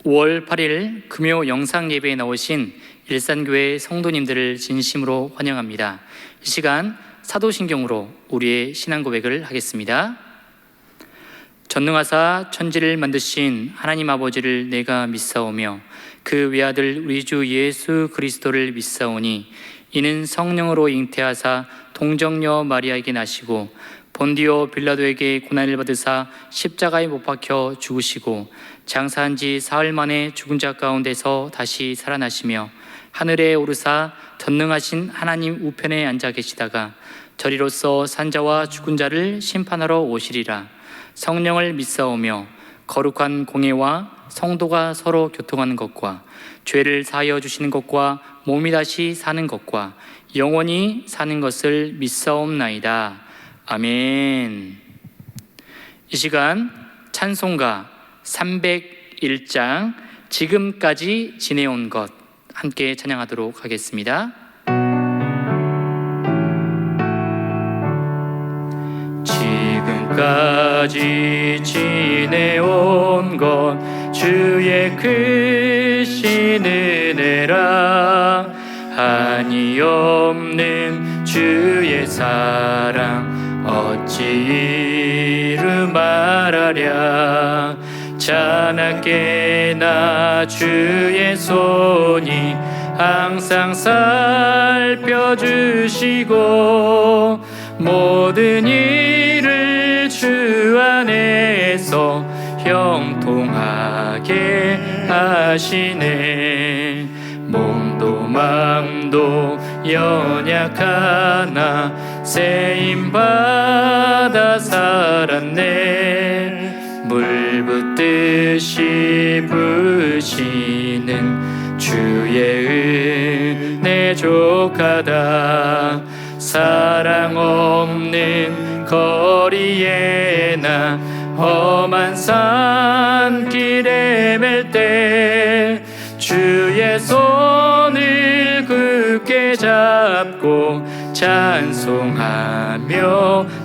5월 8일 금요 영상 예배에 나오신 일산교회 성도님들을 진심으로 환영합니다. 이 시간 사도신경으로 우리의 신앙 고백을 하겠습니다. 전능하사 천지를 만드신 하나님 아버지를 내가 믿사오며 그 외아들 우리 주 예수 그리스도를 믿사오니 이는 성령으로 잉태하사 동정녀 마리아에게 나시고 본디오 빌라도에게 고난을 받으사 십자가에 못 박혀 죽으시고 장사한 지 사흘 만에 죽은 자 가운데서 다시 살아나시며 하늘에 오르사 전능하신 하나님 우편에 앉아 계시다가 저리로서 산자와 죽은 자를 심판하러 오시리라. 성령을 믿사오며 거룩한 공예와 성도가 서로 교통하는 것과 죄를 사하여 주시는 것과 몸이 다시 사는 것과 영원히 사는 것을 믿사옵나이다. 아멘. 이 시간 찬송가 301장 지금까지 지내온 것 함께 찬양하도록 하겠습니다. 지금까지 지내온 것 주의 크신 은혜라. 한이 없는 주의 사랑 어찌 이루 말하랴. 자나깨나 주의 손이 항상 살펴주시고 모든 일을 주 안에서 형통하게 하시네. 몸도 마음도 연약하나 세임받아 살았네. 물 붓듯이 부으시는 주의 은혜 족하다. 사랑 없는 거리에 나 험한 산길에 맬 때 주의 손을 굳게 잡고 찬송하며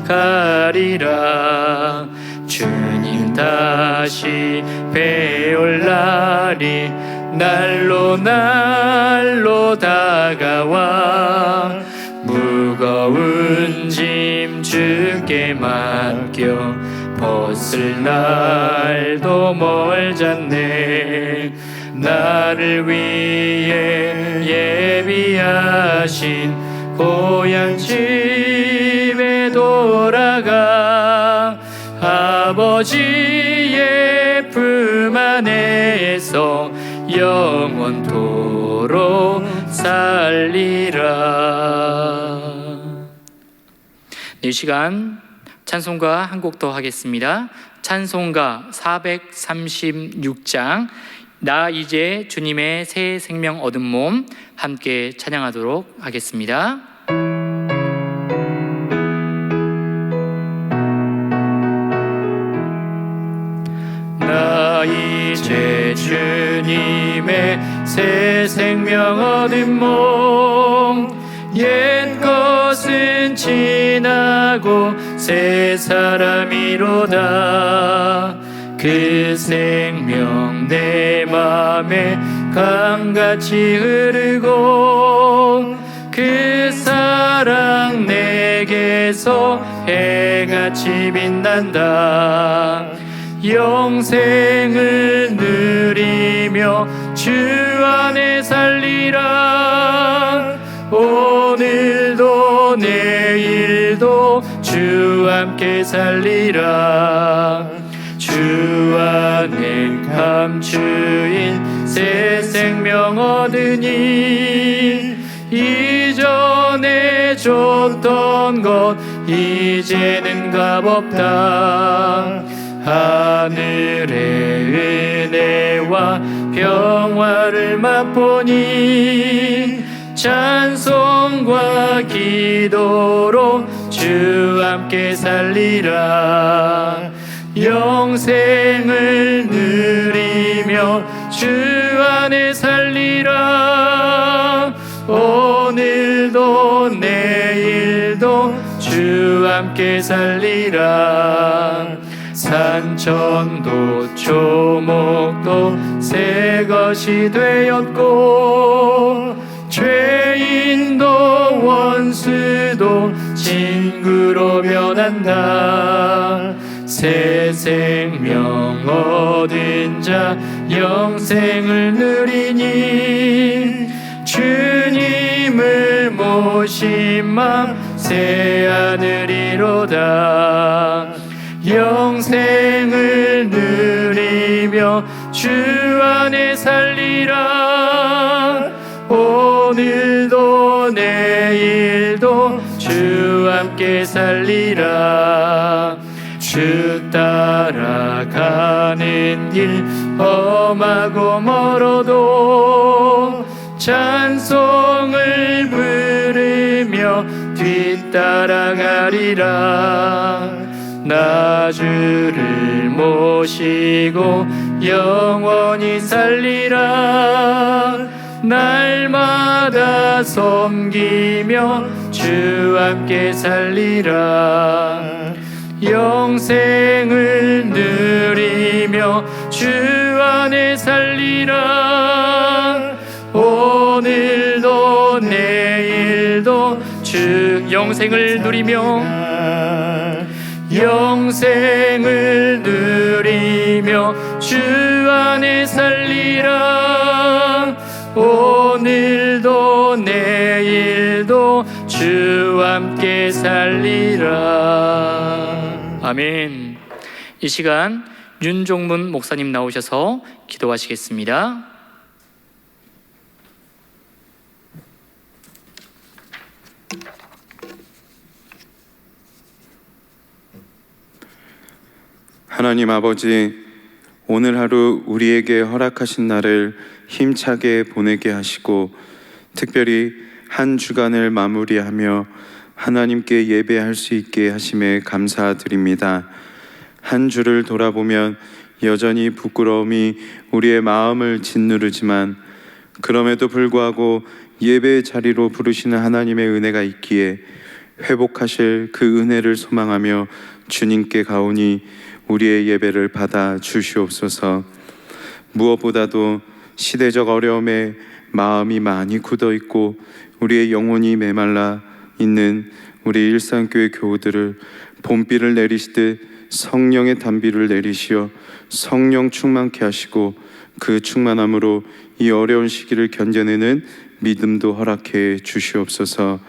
가리라. 주님 다시 배올 날이 날로 날로 다가와 무거운 짐 주께 맡겨 벗을 날도 멀잖네. 나를 위해 예비하신 고향 집에 돌아가 아버지의 품 안에서 영원토록 살리라. 이 시간 찬송가 한 곡 더 하겠습니다. 찬송가 436장 나 이제 주님의 새 생명 얻은 몸 함께 찬양하도록 하겠습니다. 나 이제 주님의 새 생명 얻은 몸 옛 것은 지나고 새 사람이로다. 그 생명 내 맘에 강같이 흐르고 그 사랑 내게서 해같이 빛난다. 영생을 누리며 주 안에 살리라. 오늘도 내일도 주 함께 살리라. 주 안에 감추인 새 생명 얻으니 이전에 줬던 것 이제는 값없다. 하늘의 은혜와 평화를 맛보니 찬송과 기도로 주 함께 살리라. 영생을 누리며 주 안에 살리라. 오늘도 내일도 주 함께 살리라. 산천도 초목도 새 것이 되었고 죄인도 원수도 친구로 변한다. 새 생명 얻은 자 영생을 누리니 주님을 모신 마음 새 하늘이로다. 영생을 누리며 주 안에 살리라. 오늘도 내일도 주 함께 살리라. 주 따라가는 길 험하고 멀어도 찬송을 부르며 뒤따라가리라. 나 주를 모시고 영원히 살리라. 날마다 섬기며 주 함께 살리라. 영생을 누리며 주 안에 살리라. 오늘도 내일도 주 영생을 누리며 영생을 누리며 주 안에 살리라. 오늘도 내일도 주 함께 살리라. 아멘. 이 시간 윤종문 목사님 나오셔서 기도하시겠습니다. 하나님 아버지, 오늘 하루 우리에게 허락하신 날을 힘차게 보내게 하시고 특별히 한 주간을 마무리하며 하나님께 예배할 수 있게 하심에 감사드립니다. 한 주를 돌아보면 여전히 부끄러움이 우리의 마음을 짓누르지만 그럼에도 불구하고 예배의 자리로 부르시는 하나님의 은혜가 있기에 회복하실 그 은혜를 소망하며 주님께 가오니 우리의 예배를 받아 주시옵소서. 무엇보다도 시대적 어려움에 마음이 많이 굳어 있고 우리의 영혼이 메말라 있는 우리 일산교회 교우들을 봄비를 내리시듯 성령의 단비를 내리시어 성령 충만케 하시고 그 충만함으로 이 어려운 시기를 견뎌내는 믿음도 허락해 주시옵소서.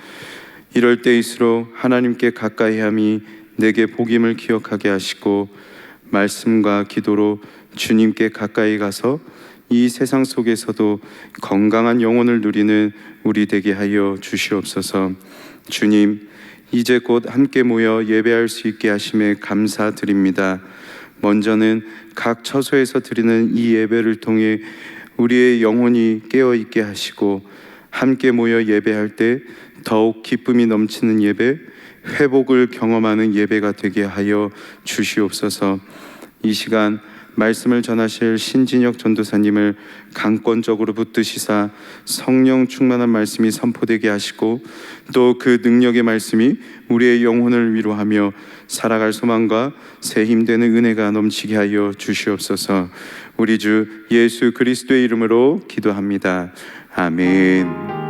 이럴 때일수록 하나님께 가까이함이 내게 복임을 기억하게 하시고 말씀과 기도로 주님께 가까이 가서 이 세상 속에서도 건강한 영혼을 누리는 우리 되게 하여 주시옵소서. 주님, 이제 곧 함께 모여 예배할 수 있게 하심에 감사드립니다. 먼저는 각 처소에서 드리는 이 예배를 통해 우리의 영혼이 깨어있게 하시고 함께 모여 예배할 때 더욱 기쁨이 넘치는 예배, 회복을 경험하는 예배가 되게 하여 주시옵소서. 이 시간 말씀을 전하실 신진혁 전도사님을 강권적으로 붙드시사 성령 충만한 말씀이 선포되게 하시고 또 그 능력의 말씀이 우리의 영혼을 위로하며 살아갈 소망과 새 힘되는 은혜가 넘치게 하여 주시옵소서. 우리 주 예수 그리스도의 이름으로 기도합니다. 아멘.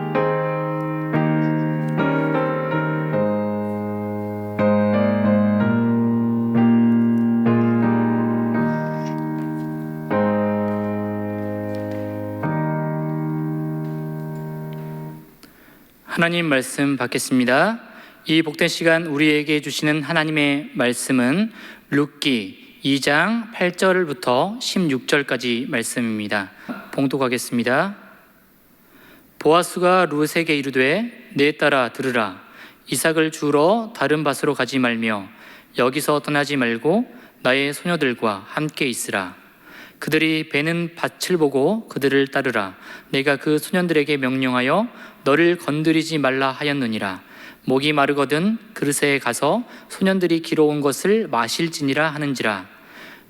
하나님 말씀 받겠습니다. 이 복된 시간 우리에게 주시는 하나님의 말씀은 룻기 2장 8절부터 16절까지 말씀입니다. 봉독하겠습니다. 보아스가 룻에게 이르되 내 딸아 들으라. 이삭을 주우러 다른 밭으로 가지 말며 여기서 떠나지 말고 나의 소녀들과 함께 있으라. 그들이 베는 밭을 보고 그들을 따르라. 내가 그 소년들에게 명령하여 너를 건드리지 말라 하였느니라. 목이 마르거든 그릇에 가서 소년들이 길어온 것을 마실지니라 하는지라.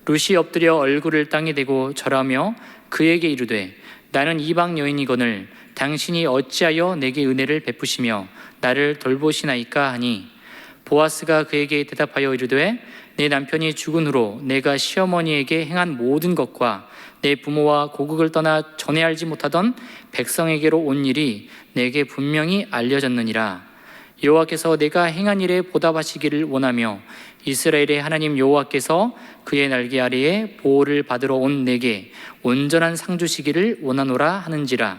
룻이 엎드려 얼굴을 땅에 대고 절하며 그에게 이르되 나는 이방 여인이거늘 당신이 어찌하여 내게 은혜를 베푸시며 나를 돌보시나이까 하니 보아스가 그에게 대답하여 이르되 내 남편이 죽은 후로 내가 시어머니에게 행한 모든 것과 내 부모와 고국을 떠나 전에 알지 못하던 백성에게로 온 일이 내게 분명히 알려졌느니라. 여호와께서 내가 행한 일에 보답하시기를 원하며 이스라엘의 하나님 여호와께서 그의 날개 아래에 보호를 받으러 온 내게 온전한 상 주시기를 원하노라 하는지라.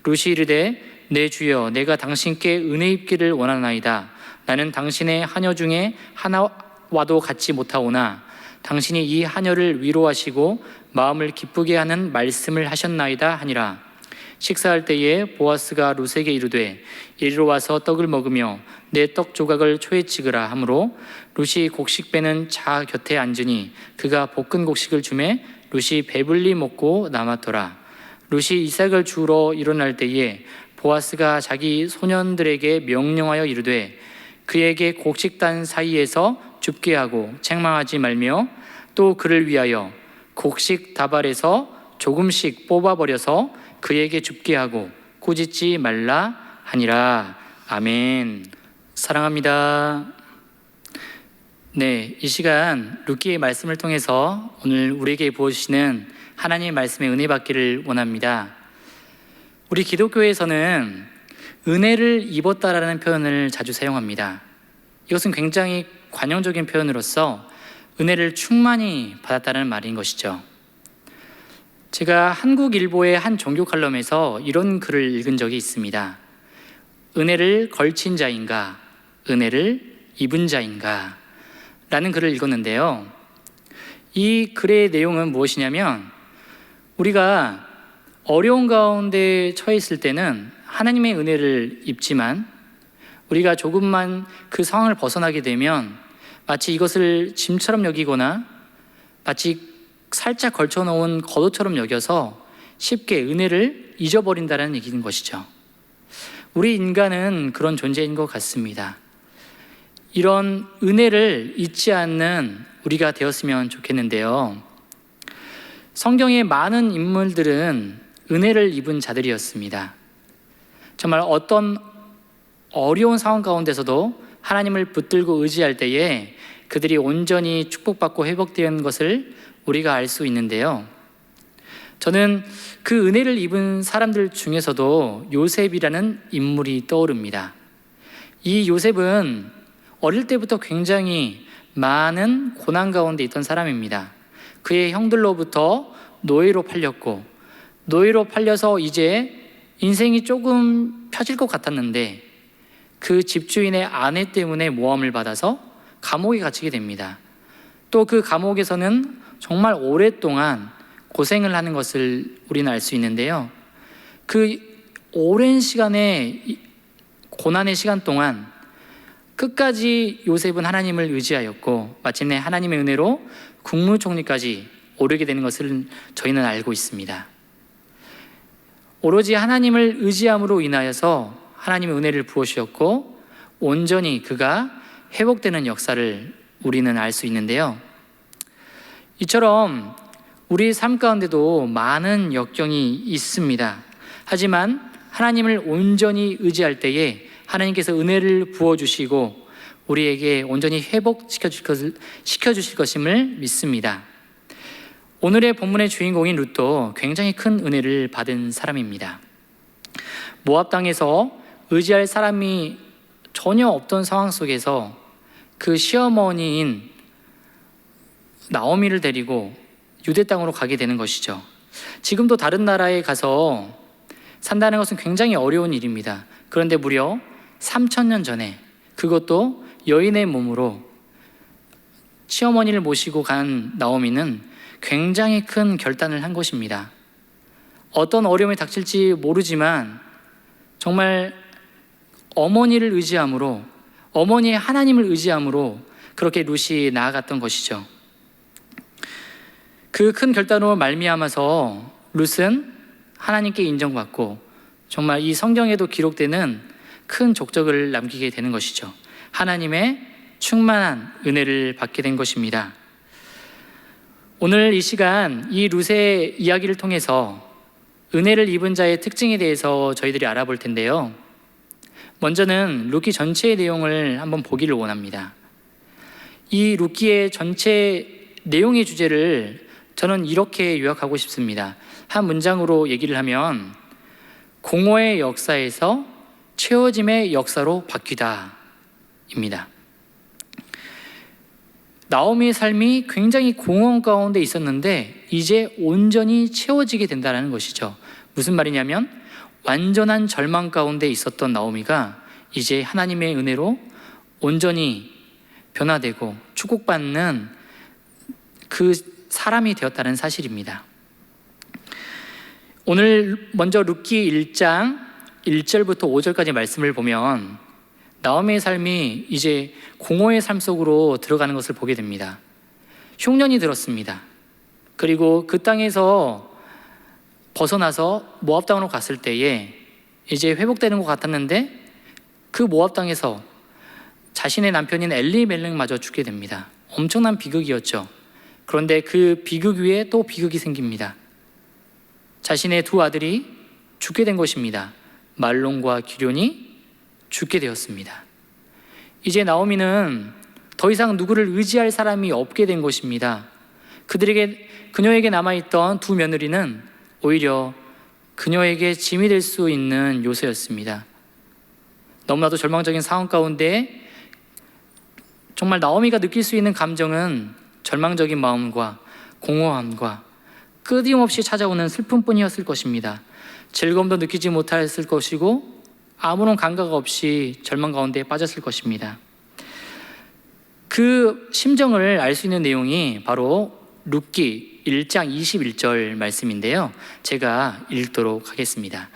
룻이 이르되 내 주여 내가 당신께 은혜 입기를 원하나이다. 나는 당신의 하녀 중에 하나와도 같지 못하오나 당신이 이 하녀를 위로하시고 마음을 기쁘게 하는 말씀을 하셨나이다 하니라. 식사할 때에 보아스가 룻에게 이르되 이리로 와서 떡을 먹으며 내 떡 조각을 초에 찍으라 하므로 룻이 곡식 빼는 자 곁에 앉으니 그가 볶은 곡식을 주매 룻이 배불리 먹고 남았더라. 룻이 이삭을 주우러 일어날 때에 보아스가 자기 소년들에게 명령하여 이르되 그에게 곡식단 사이에서 줍게 하고 책망하지 말며 또 그를 위하여 곡식 다발에서 조금씩 뽑아버려서 그에게 줍게 하고 꾸짖지 말라 하니라. 아멘. 사랑합니다. 네, 이 시간 룻기의 말씀을 통해서 오늘 우리에게 부어주시는 하나님의 말씀의 은혜 받기를 원합니다. 우리 기독교에서는 은혜를 입었다라는 표현을 자주 사용합니다. 이것은 굉장히 관용적인 표현으로서 은혜를 충만히 받았다는 말인 것이죠. 제가 한국일보의 한 종교 칼럼에서 이런 글을 읽은 적이 있습니다. 은혜를 걸친 자인가, 은혜를 입은 자인가 라는 글을 읽었는데요. 이 글의 내용은 무엇이냐면 우리가 어려운 가운데 처해 있을 때는 하나님의 은혜를 입지만 우리가 조금만 그 상황을 벗어나게 되면 마치 이것을 짐처럼 여기거나 마치 살짝 걸쳐놓은 겉옷처럼 여겨서 쉽게 은혜를 잊어버린다는 얘기인 것이죠. 우리 인간은 그런 존재인 것 같습니다. 이런 은혜를 잊지 않는 우리가 되었으면 좋겠는데요. 성경의 많은 인물들은 은혜를 입은 자들이었습니다. 정말 어떤 어려운 상황 가운데서도 하나님을 붙들고 의지할 때에 그들이 온전히 축복받고 회복된 것을 우리가 알 수 있는데요. 저는 그 은혜를 입은 사람들 중에서도 요셉이라는 인물이 떠오릅니다. 이 요셉은 어릴 때부터 굉장히 많은 고난 가운데 있던 사람입니다. 그의 형들로부터 노예로 팔렸고 노예로 팔려서 이제 인생이 조금 펴질 것 같았는데 그 집주인의 아내 때문에 모함을 받아서 감옥에 갇히게 됩니다. 또 그 감옥에서는 정말 오랫동안 고생을 하는 것을 우리는 알 수 있는데요. 그 오랜 시간의 고난의 시간 동안 끝까지 요셉은 하나님을 의지하였고 마침내 하나님의 은혜로 국무총리까지 오르게 되는 것을 저희는 알고 있습니다. 오로지 하나님을 의지함으로 인하여서 하나님의 은혜를 부어주셨고 온전히 그가 회복되는 역사를 우리는 알 수 있는데요. 이처럼 우리 삶 가운데도 많은 역경이 있습니다. 하지만 하나님을 온전히 의지할 때에 하나님께서 은혜를 부어주시고 우리에게 온전히 회복시켜주실 것임을 믿습니다. 오늘의 본문의 주인공인 룻도 굉장히 큰 은혜를 받은 사람입니다. 모압 땅에서 의지할 사람이 전혀 없던 상황 속에서 그 시어머니인 나오미를 데리고 유대 땅으로 가게 되는 것이죠. 지금도 다른 나라에 가서 산다는 것은 굉장히 어려운 일입니다. 그런데 무려 3,000년 전에 그것도 여인의 몸으로 시어머니를 모시고 간 나오미는 굉장히 큰 결단을 한 것입니다. 어떤 어려움이 닥칠지 모르지만 정말 어머니를 의지함으로 어머니의 하나님을 의지함으로 그렇게 룻이 나아갔던 것이죠. 그 큰 결단으로 말미암아서 룻은 하나님께 인정받고 정말 이 성경에도 기록되는 큰 족적을 남기게 되는 것이죠. 하나님의 충만한 은혜를 받게 된 것입니다. 오늘 이 시간 이 룻의 이야기를 통해서 은혜를 입은 자의 특징에 대해서 저희들이 알아볼 텐데요. 먼저는 룻기 전체의 내용을 한번 보기를 원합니다. 이 룻기의 전체 내용의 주제를 저는 이렇게 요약하고 싶습니다. 한 문장으로 얘기를 하면 공허의 역사에서 채워짐의 역사로 바뀌다 입니다. 나오미의 삶이 굉장히 공허 가운데 있었는데 이제 온전히 채워지게 된다는 것이죠. 무슨 말이냐면 완전한 절망 가운데 있었던 나오미가 이제 하나님의 은혜로 온전히 변화되고 축복받는 그 사람이 되었다는 사실입니다. 오늘 먼저 룻기 1장 1절부터 5절까지 말씀을 보면 나오미의 삶이 이제 공허의 삶 속으로 들어가는 것을 보게 됩니다. 흉년이 들었습니다. 그리고 그 땅에서 벗어나서 모압 땅으로 갔을 때에 이제 회복되는 것 같았는데 그 모압 땅에서 자신의 남편인 엘리멜렉마저 죽게 됩니다. 엄청난 비극이었죠. 그런데 그 비극 위에 또 비극이 생깁니다. 자신의 두 아들이 죽게 된 것입니다. 말론과 기럐이 죽게 되었습니다. 이제 나오미는 더 이상 누구를 의지할 사람이 없게 된 것입니다. 그녀에게 남아있던 두 며느리는 오히려 그녀에게 짐이 될 수 있는 요소였습니다. 너무나도 절망적인 상황 가운데 정말 나오미가 느낄 수 있는 감정은 절망적인 마음과 공허함과 끊임없이 찾아오는 슬픔뿐이었을 것입니다. 즐거움도 느끼지 못했을 것이고 아무런 감각 없이 절망 가운데 빠졌을 것입니다. 그 심정을 알 수 있는 내용이 바로 룻기 1장 21절 말씀인데요. 제가 읽도록 하겠습니다.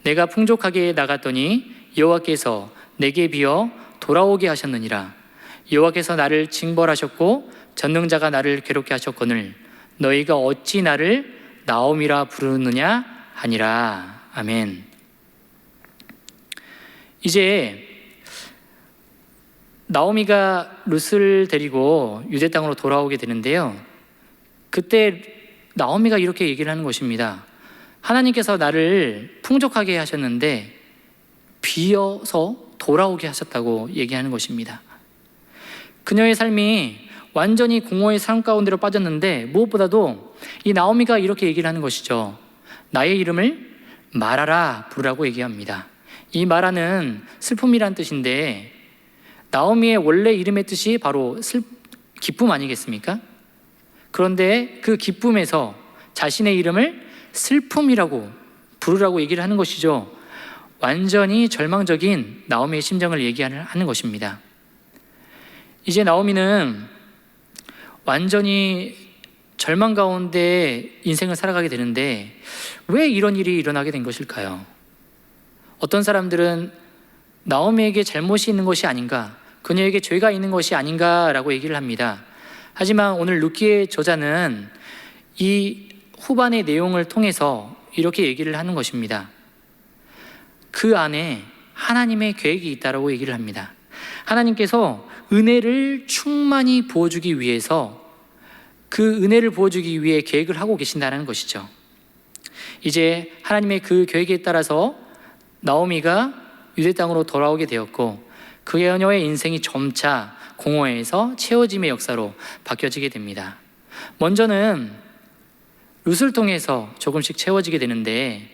내가 풍족하게 나갔더니 여호와께서 내게 비어 돌아오게 하셨느니라. 여호와께서 나를 징벌하셨고 전능자가 나를 괴롭게 하셨거늘 너희가 어찌 나를 나오미라 부르느냐 하니라. 아멘. 이제 나오미가 룻을 데리고 유대 땅으로 돌아오게 되는데요. 그때 나오미가 이렇게 얘기를 하는 것입니다. 하나님께서 나를 풍족하게 하셨는데 비어서 돌아오게 하셨다고 얘기하는 것입니다. 그녀의 삶이 완전히 공허의 삶 가운데로 빠졌는데 무엇보다도 이 나오미가 이렇게 얘기를 하는 것이죠. 나의 이름을 마라라 부르라고 얘기합니다. 이 마라는 슬픔이란 뜻인데 나오미의 원래 이름의 뜻이 바로 기쁨 아니겠습니까? 그런데 그 기쁨에서 자신의 이름을 슬픔이라고 부르라고 얘기를 하는 것이죠. 완전히 절망적인 나오미의 심정을 얘기하는 것입니다. 이제 나오미는 완전히 절망 가운데 인생을 살아가게 되는데 왜 이런 일이 일어나게 된 것일까요? 어떤 사람들은 나오미에게 잘못이 있는 것이 아닌가, 그녀에게 죄가 있는 것이 아닌가라고 얘기를 합니다. 하지만 오늘 룻기의 저자는 이 후반의 내용을 통해서 이렇게 얘기를 하는 것입니다. 그 안에 하나님의 계획이 있다라고 얘기를 합니다. 하나님께서 은혜를 충만히 부어주기 위해서 그 은혜를 부어주기 위해 계획을 하고 계신다는 것이죠. 이제 하나님의 그 계획에 따라서 나오미가 유대 땅으로 돌아오게 되었고 그녀의 인생이 점차 공허에서 채워짐의 역사로 바뀌어지게 됩니다. 먼저는 룻을 통해서 조금씩 채워지게 되는데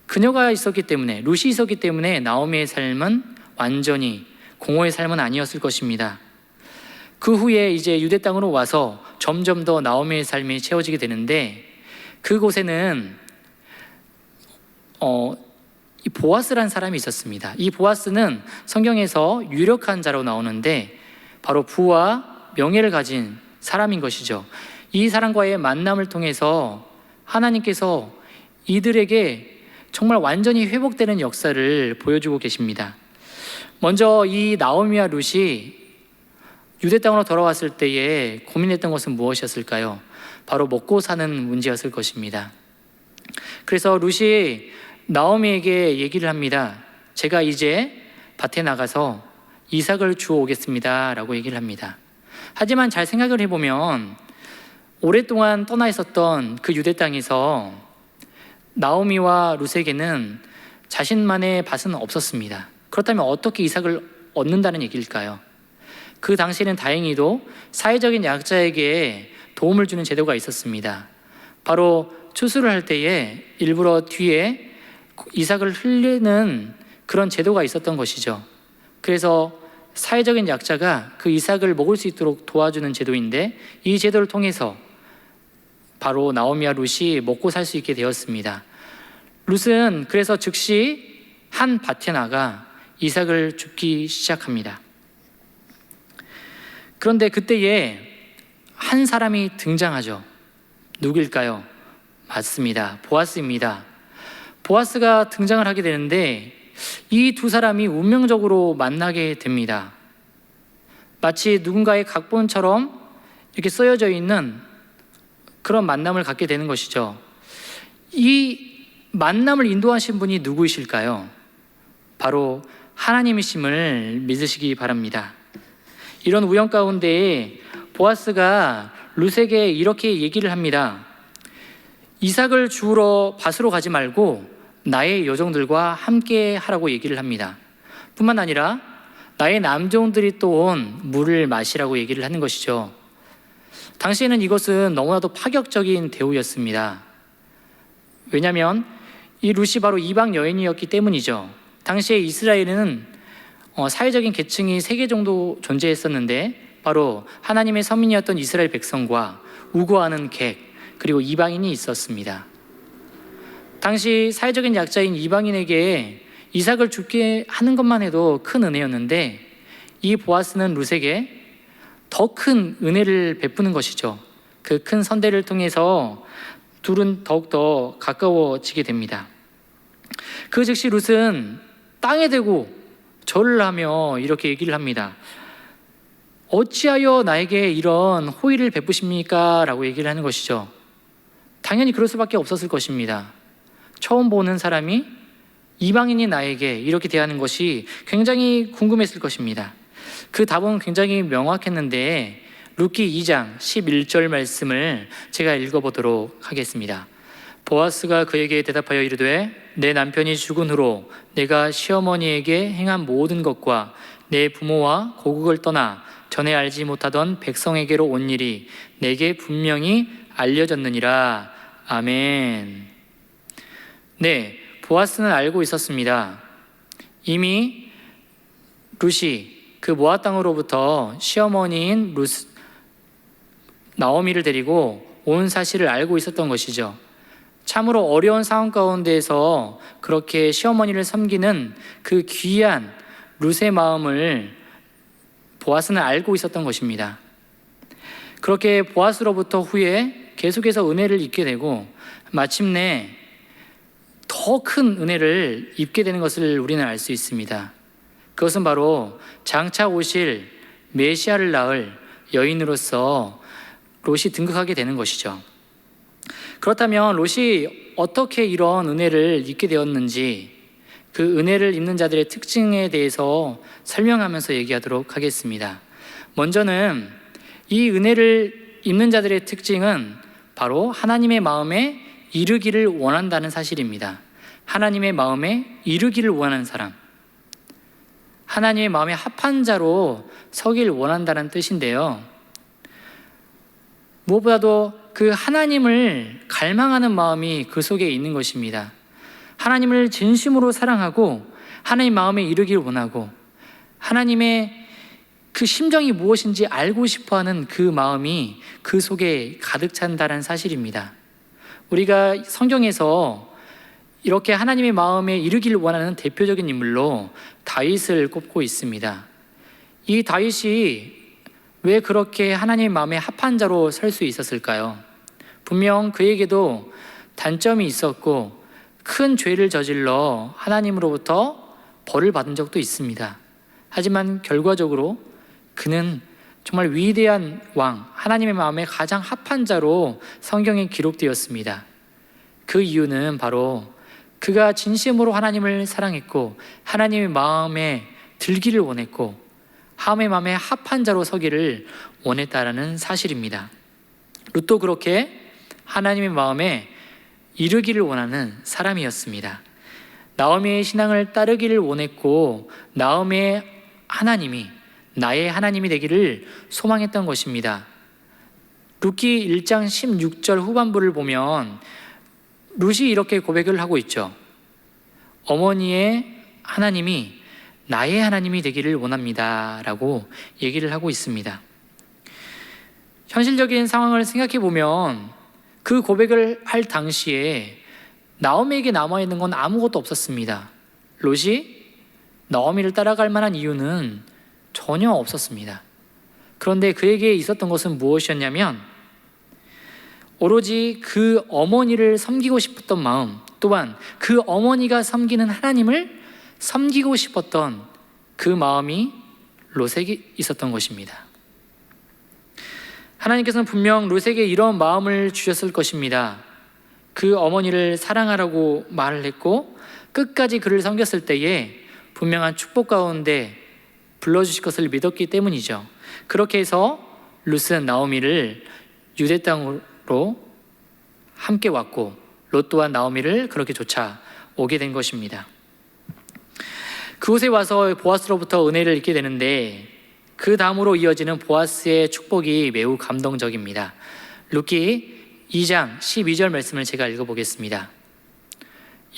그녀가 있었기 때문에, 룻이 있었기 때문에 나오미의 삶은 완전히 공허의 삶은 아니었을 것입니다. 그 후에 이제 유대 땅으로 와서 점점 더 나오미의 삶이 채워지게 되는데 그곳에는 이 보아스라는 사람이 있었습니다. 이 보아스는 성경에서 유력한 자로 나오는데 바로 부와 명예를 가진 사람인 것이죠. 이 사람과의 만남을 통해서 하나님께서 이들에게 정말 완전히 회복되는 역사를 보여주고 계십니다. 먼저 이 나오미와 룻이 유대 땅으로 돌아왔을 때에 고민했던 것은 무엇이었을까요? 바로 먹고 사는 문제였을 것입니다. 그래서 룻이 나오미에게 얘기를 합니다. 제가 이제 밭에 나가서 이삭을 주워 오겠습니다 라고 얘기를 합니다. 하지만 잘 생각을 해보면 오랫동안 떠나 있었던 그 유대 땅에서 나오미와 룻에게는 자신만의 밭은 없었습니다. 그렇다면 어떻게 이삭을 얻는다는 얘기일까요? 그 당시에는 다행히도 사회적인 약자에게 도움을 주는 제도가 있었습니다. 바로 추수를 할 때에 일부러 뒤에 이삭을 흘리는 그런 제도가 있었던 것이죠. 그래서 사회적인 약자가 그 이삭을 먹을 수 있도록 도와주는 제도인데, 이 제도를 통해서 바로 나오미와 룻이 먹고 살 수 있게 되었습니다. 룻은 그래서 즉시 한 밭에 나가 이삭을 줍기 시작합니다. 그런데 그때에 한 사람이 등장하죠. 누구일까요? 맞습니다. 보아스입니다. 보아스가 등장을 하게 되는데, 이 두 사람이 운명적으로 만나게 됩니다. 마치 누군가의 각본처럼 이렇게 쓰여져 있는 그런 만남을 갖게 되는 것이죠. 이 만남을 인도하신 분이 누구이실까요? 바로 하나님이심을 믿으시기 바랍니다. 이런 우연 가운데에 보아스가 룻에게 이렇게 얘기를 합니다. 이삭을 주우러 밭으로 가지 말고 나의 여종들과 함께 하라고 얘기를 합니다. 뿐만 아니라 나의 남종들이 또 온 물을 마시라고 얘기를 하는 것이죠. 당시에는 이것은 너무나도 파격적인 대우였습니다. 왜냐하면 이 룻이 바로 이방 여인이었기 때문이죠. 당시에 이스라엘은 사회적인 계층이 3개 정도 존재했었는데, 바로 하나님의 서민이었던 이스라엘 백성과 우고하는 객, 그리고 이방인이 있었습니다. 당시 사회적인 약자인 이방인에게 이삭을 죽게 하는 것만 해도 큰 은혜였는데, 이 보아스는 룻에게 더 큰 은혜를 베푸는 것이죠. 그 큰 선대를 통해서 둘은 더욱더 가까워지게 됩니다. 그 즉시 룻은 땅에 대고 절을 하며 이렇게 얘기를 합니다. 어찌하여 나에게 이런 호의를 베푸십니까? 라고 얘기를 하는 것이죠. 당연히 그럴 수밖에 없었을 것입니다. 처음 보는 사람이 이방인이 나에게 이렇게 대하는 것이 굉장히 궁금했을 것입니다. 그 답은 굉장히 명확했는데, 룻기 2장 11절 말씀을 제가 읽어보도록 하겠습니다. 보아스가 그에게 대답하여 이르되 내 남편이 죽은 후로 내가 시어머니에게 행한 모든 것과 내 부모와 고국을 떠나 전에 알지 못하던 백성에게로 온 일이 내게 분명히 알려졌느니라. 아멘. 네, 보아스는 알고 있었습니다. 이미 룻이 그 모압 땅으로부터 시어머니인 나오미를 데리고 온 사실을 알고 있었던 것이죠. 참으로 어려운 상황 가운데에서 그렇게 시어머니를 섬기는 그 귀한 룻의 마음을 보아스는 알고 있었던 것입니다. 그렇게 보아스로부터 후에 계속해서 은혜를 입게 되고, 마침내 더 큰 은혜를 입게 되는 것을 우리는 알 수 있습니다. 그것은 바로 장차 오실 메시아를 낳을 여인으로서 롯이 등극하게 되는 것이죠. 그렇다면 롯이 어떻게 이런 은혜를 입게 되었는지, 그 은혜를 입는 자들의 특징에 대해서 설명하면서 얘기하도록 하겠습니다. 먼저는 이 은혜를 입는 자들의 특징은 바로 하나님의 마음에 이르기를 원한다는 사실입니다. 하나님의 마음에 이르기를 원하는 사람, 하나님의 마음에 합한 자로 서길 원한다는 뜻인데요. 무엇보다도 그 하나님을 갈망하는 마음이 그 속에 있는 것입니다. 하나님을 진심으로 사랑하고 하나님 마음에 이르기를 원하고 하나님의 그 심정이 무엇인지 알고 싶어하는 그 마음이 그 속에 가득 찬다는 사실입니다. 우리가 성경에서 이렇게 하나님의 마음에 이르기를 원하는 대표적인 인물로 다윗을 꼽고 있습니다. 이 다윗이 왜 그렇게 하나님의 마음에 합한 자로 설 수 있었을까요? 분명 그에게도 단점이 있었고 큰 죄를 저질러 하나님으로부터 벌을 받은 적도 있습니다. 하지만 결과적으로 그는 정말 위대한 왕, 하나님의 마음에 가장 합한 자로 성경에 기록되었습니다. 그 이유는 바로 그가 진심으로 하나님을 사랑했고 하나님의 마음에 들기를 원했고 하나님의 마음에 합한 자로 서기를 원했다라는 사실입니다. 룻도 그렇게 하나님의 마음에 이르기를 원하는 사람이었습니다. 나오미의 신앙을 따르기를 원했고 나오미의 하나님이 나의 하나님이 되기를 소망했던 것입니다. 룻기 1장 16절 후반부를 보면 룻이 이렇게 고백을 하고 있죠. 어머니의 하나님이 나의 하나님이 되기를 원합니다 라고 얘기를 하고 있습니다. 현실적인 상황을 생각해 보면 그 고백을 할 당시에 나오미에게 남아있는 건 아무것도 없었습니다. 롯이 나오미를 따라갈 만한 이유는 전혀 없었습니다. 그런데 그에게 있었던 것은 무엇이었냐면 오로지 그 어머니를 섬기고 싶었던 마음, 또한 그 어머니가 섬기는 하나님을 섬기고 싶었던 그 마음이 롯에게 있었던 것입니다. 하나님께서는 분명 롯에게 이런 마음을 주셨을 것입니다. 그 어머니를 사랑하라고 말을 했고 끝까지 그를 섬겼을 때에 분명한 축복 가운데 불러주실 것을 믿었기 때문이죠. 그렇게 해서 룻은 나오미를 유대 땅으로 함께 왔고 롯 또한 나오미를 그렇게 쫓아오게 된 것입니다. 그곳에 와서 보아스로부터 은혜를 잊게 되는데 그 다음으로 이어지는 보아스의 축복이 매우 감동적입니다. 룻기 2장 12절 말씀을 제가 읽어보겠습니다.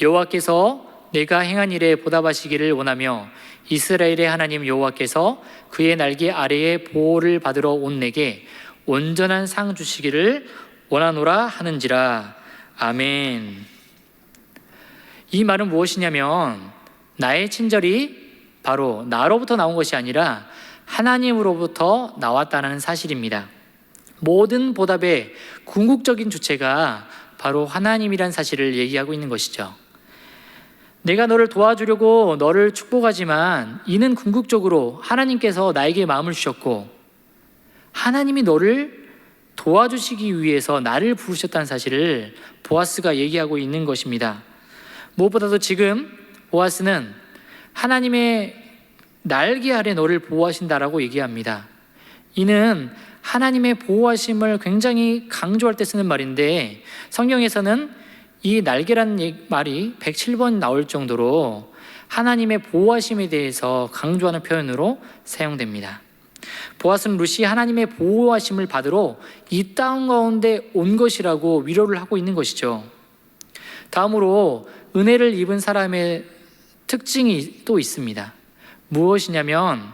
여호와께서 내가 행한 일에 보답하시기를 원하며 이스라엘의 하나님 여호와께서 그의 날개 아래에 보호를 받으러 온 내게 온전한 상 주시기를 원하노라 하는지라. 아멘. 이 말은 무엇이냐면 나의 친절이 바로 나로부터 나온 것이 아니라 하나님으로부터 나왔다는 사실입니다. 모든 보답의 궁극적인 주체가 바로 하나님이란 사실을 얘기하고 있는 것이죠. 내가 너를 도와주려고 너를 축복하지만 이는 궁극적으로 하나님께서 나에게 마음을 주셨고 하나님이 너를 도와주시기 위해서 나를 부르셨다는 사실을 보아스가 얘기하고 있는 것입니다. 무엇보다도 지금 보아스는 하나님의 날개 아래 너를 보호하신다라고 얘기합니다. 이는 하나님의 보호하심을 굉장히 강조할 때 쓰는 말인데 성경에서는 이 날개라는 말이 107번 나올 정도로 하나님의 보호하심에 대해서 강조하는 표현으로 사용됩니다. 보아스는 룻이 하나님의 보호하심을 받으러 이 땅 가운데 온 것이라고 위로를 하고 있는 것이죠. 다음으로 은혜를 입은 사람의 특징이 또 있습니다. 무엇이냐면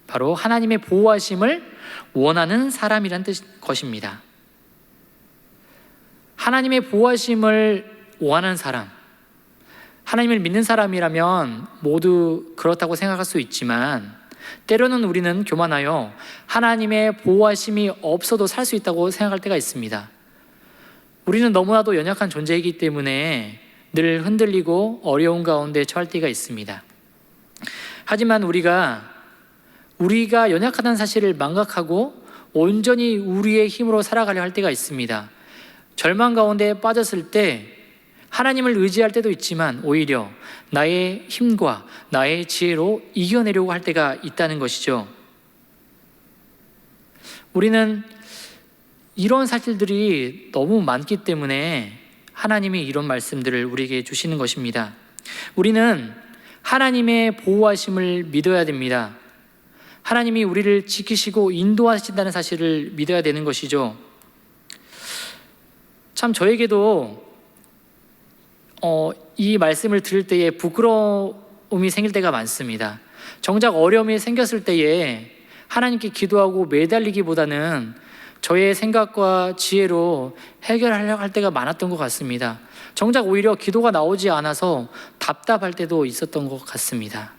바로 하나님의 보호하심을 원하는 사람이란 것입니다. 하나님의 보호하심을 원하는 사람, 하나님을 믿는 사람이라면 모두 그렇다고 생각할 수 있지만 때로는 우리는 교만하여 하나님의 보호하심이 없어도 살 수 있다고 생각할 때가 있습니다. 우리는 너무나도 연약한 존재이기 때문에 늘 흔들리고 어려운 가운데 처할 때가 있습니다. 하지만 우리가 연약하다는 사실을 망각하고 온전히 우리의 힘으로 살아가려 할 때가 있습니다. 절망 가운데 빠졌을 때 하나님을 의지할 때도 있지만 오히려 나의 힘과 나의 지혜로 이겨내려고 할 때가 있다는 것이죠. 우리는 이런 사실들이 너무 많기 때문에 하나님이 이런 말씀들을 우리에게 주시는 것입니다. 우리는 하나님의 보호하심을 믿어야 됩니다. 하나님이 우리를 지키시고 인도하신다는 사실을 믿어야 되는 것이죠. 참 저에게도 이 말씀을 들을 때에 부끄러움이 생길 때가 많습니다. 정작 어려움이 생겼을 때에 하나님께 기도하고 매달리기보다는 저의 생각과 지혜로 해결하려고 할 때가 많았던 것 같습니다. 정작 오히려 기도가 나오지 않아서 답답할 때도 있었던 것 같습니다.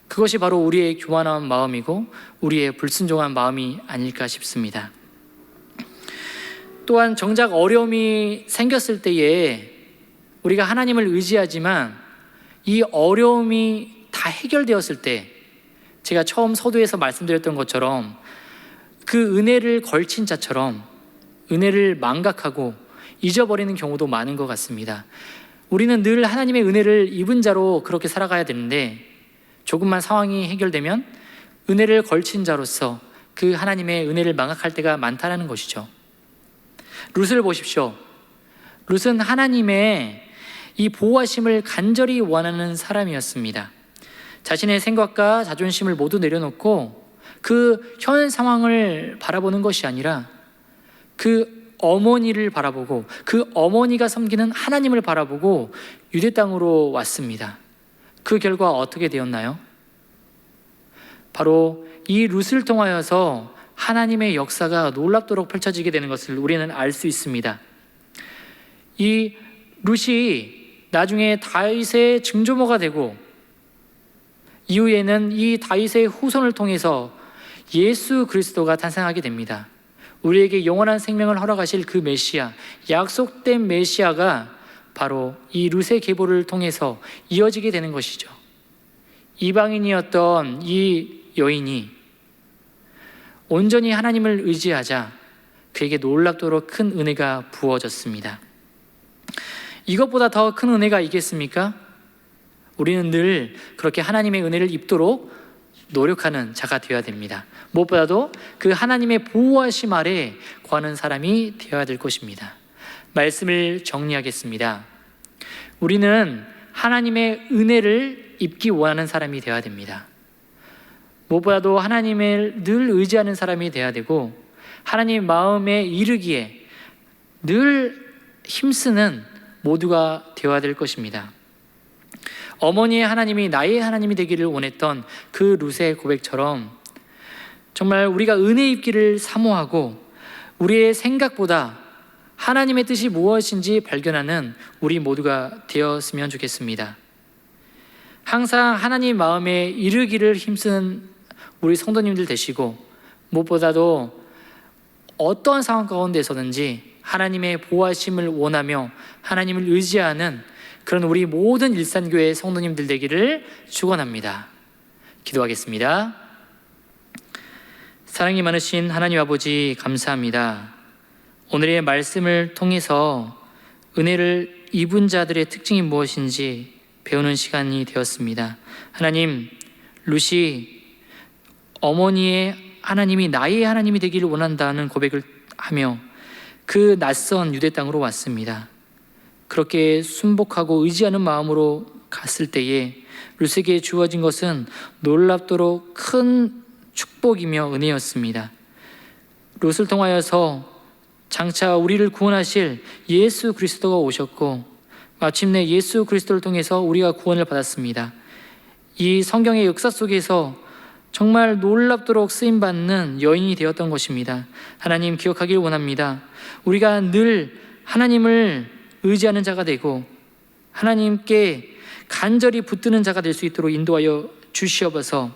그것이 바로 우리의 교만한 마음이고 우리의 불순종한 마음이 아닐까 싶습니다. 또한 정작 어려움이 생겼을 때에 우리가 하나님을 의지하지만 이 어려움이 다 해결되었을 때 제가 처음 서두에서 말씀드렸던 것처럼 그 은혜를 걸친 자처럼 은혜를 망각하고 잊어버리는 경우도 많은 것 같습니다. 우리는 늘 하나님의 은혜를 입은 자로 그렇게 살아가야 되는데 조금만 상황이 해결되면 은혜를 걸친 자로서 그 하나님의 은혜를 망각할 때가 많다는 것이죠. 룻을 보십시오. 룻은 하나님의 이 보호하심을 간절히 원하는 사람이었습니다. 자신의 생각과 자존심을 모두 내려놓고 그 현 상황을 바라보는 것이 아니라 그 어머니를 바라보고 그 어머니가 섬기는 하나님을 바라보고 유대 땅으로 왔습니다. 그 결과 어떻게 되었나요? 바로 이 룻을 통하여서 하나님의 역사가 놀랍도록 펼쳐지게 되는 것을 우리는 알 수 있습니다. 이 룻이 나중에 다윗의 증조모가 되고 이후에는 이 다윗의 후손을 통해서 예수 그리스도가 탄생하게 됩니다. 우리에게 영원한 생명을 허락하실 그 메시아, 약속된 메시아가 바로 이 룻의 계보를 통해서 이어지게 되는 것이죠. 이방인이었던 이 여인이 온전히 하나님을 의지하자 그에게 놀랍도록 큰 은혜가 부어졌습니다. 이것보다 더 큰 은혜가 있겠습니까? 우리는 늘 그렇게 하나님의 은혜를 입도록 노력하는 자가 되어야 됩니다. 무엇보다도 그 하나님의 보호하심 아래 거하는 사람이 되어야 될 것입니다. 말씀을 정리하겠습니다. 우리는 하나님의 은혜를 입기 원하는 사람이 되어야 됩니다. 무엇보다도 하나님을 늘 의지하는 사람이 되어야 되고 하나님 마음에 이르기에 늘 힘쓰는 모두가 되어야 될 것입니다. 어머니의 하나님이 나의 하나님이 되기를 원했던 그 룻의 고백처럼 정말 우리가 은혜 입기를 사모하고 우리의 생각보다 하나님의 뜻이 무엇인지 발견하는 우리 모두가 되었으면 좋겠습니다. 항상 하나님 마음에 이르기를 힘쓰는 우리 성도님들 되시고 무엇보다도 어떠한 상황 가운데서든지 하나님의 보호하심을 원하며 하나님을 의지하는 그런 우리 모든 일산교회 성도님들 되기를 축원합니다. 기도하겠습니다. 사랑이 많으신 하나님 아버지 감사합니다. 오늘의 말씀을 통해서 은혜를 입은 자들의 특징이 무엇인지 배우는 시간이 되었습니다. 하나님, 룻이 어머니의 하나님이 나의 하나님이 되기를 원한다는 고백을 하며 그 낯선 유대 땅으로 왔습니다. 그렇게 순복하고 의지하는 마음으로 갔을 때에 룻에게 주어진 것은 놀랍도록 큰 축복이며 은혜였습니다. 룻을 통하여서 장차 우리를 구원하실 예수 그리스도가 오셨고 마침내 예수 그리스도를 통해서 우리가 구원을 받았습니다. 이 성경의 역사 속에서 정말 놀랍도록 쓰임받는 여인이 되었던 것입니다. 하나님 기억하길 원합니다. 우리가 늘 하나님을 의지하는 자가 되고 하나님께 간절히 붙드는 자가 될 수 있도록 인도하여 주시옵소서.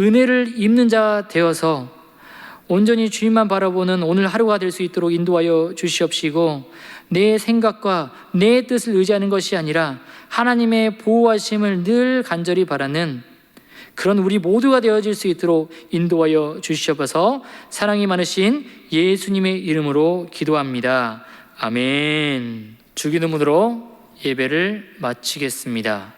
은혜를 입는 자 되어서 온전히 주님만 바라보는 오늘 하루가 될 수 있도록 인도하여 주시옵시고 내 생각과 내 뜻을 의지하는 것이 아니라 하나님의 보호하심을 늘 간절히 바라는 그런 우리 모두가 되어질 수 있도록 인도하여 주시옵소서. 사랑이 많으신 예수님의 이름으로 기도합니다. 아멘. 주기도문으로 예배를 마치겠습니다.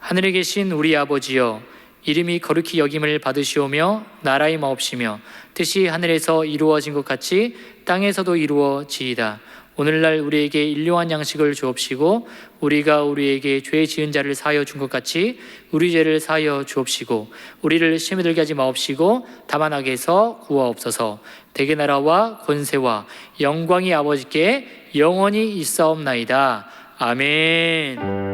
하늘에 계신 우리 아버지여, 이름이 거룩히 여김을 받으시오며 나라의 마옵시며 뜻이 하늘에서 이루어진 것 같이 땅에서도 이루어지이다. 오늘날 우리에게 일용할 양식을 주옵시고 우리가 우리에게 죄 지은 자를 사하여 준 것 같이 우리 죄를 사하여 주옵시고 우리를 시험에 들게 하지 마옵시고 다만 악에서 구하옵소서. 대개 나라와 권세와 영광이 아버지께 영원히 있사옵나이다. 아멘.